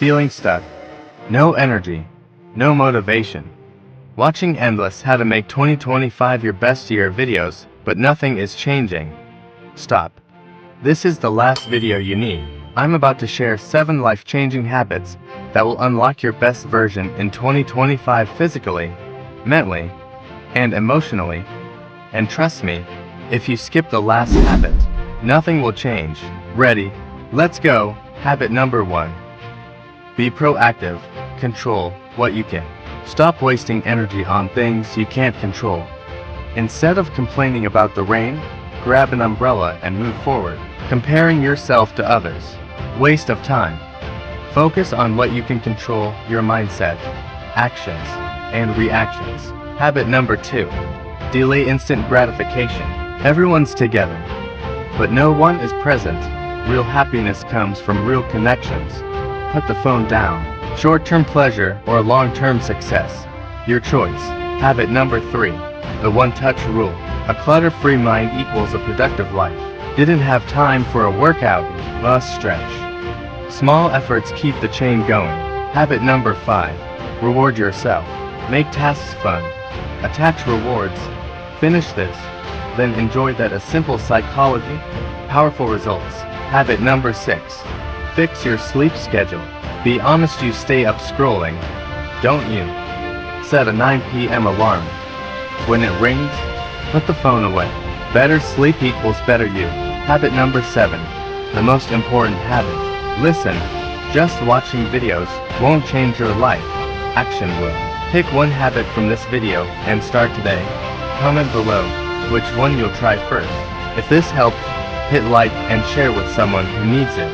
Feeling stuck. No energy. No motivation. Watching endless how to make 2025 your best year videos, but nothing is changing. Stop. This is the last video you need. I'm about to share 7 life-changing habits that will unlock your best version in 2025 physically, mentally, and emotionally. And trust me, if you skip the last habit, nothing will change. Ready? Let's go. Habit number 1. Be proactive. Control what you can. Stop wasting energy on things you can't control. Instead of complaining about the rain, grab an umbrella and move forward. Comparing yourself to others. Waste of time. Focus on what you can control: your mindset, actions, and reactions. Habit number 2. Delay instant gratification. Everyone's together, but no one is present. Real happiness comes from real connections. Put the phone down. Short-term pleasure or long-term success. Your choice. Habit number 3. The one-touch rule. A clutter-free mind equals a productive life. Didn't have time for a workout? Must stretch. Small efforts keep the chain going. Habit number 5. Reward yourself. Make tasks fun. Attach rewards. Finish this, then enjoy that. A simple psychology, powerful results. Habit number 6. Fix your sleep schedule. Be honest, you stay up scrolling, don't you? Set a 9 p.m. alarm. When it rings, put the phone away. Better sleep equals better you. Habit number 7. The most important habit. Listen. Just watching videos won't change your life. Action will. Pick one habit from this video and start today. Comment below which one you'll try first. If this helped, hit like and share with someone who needs it.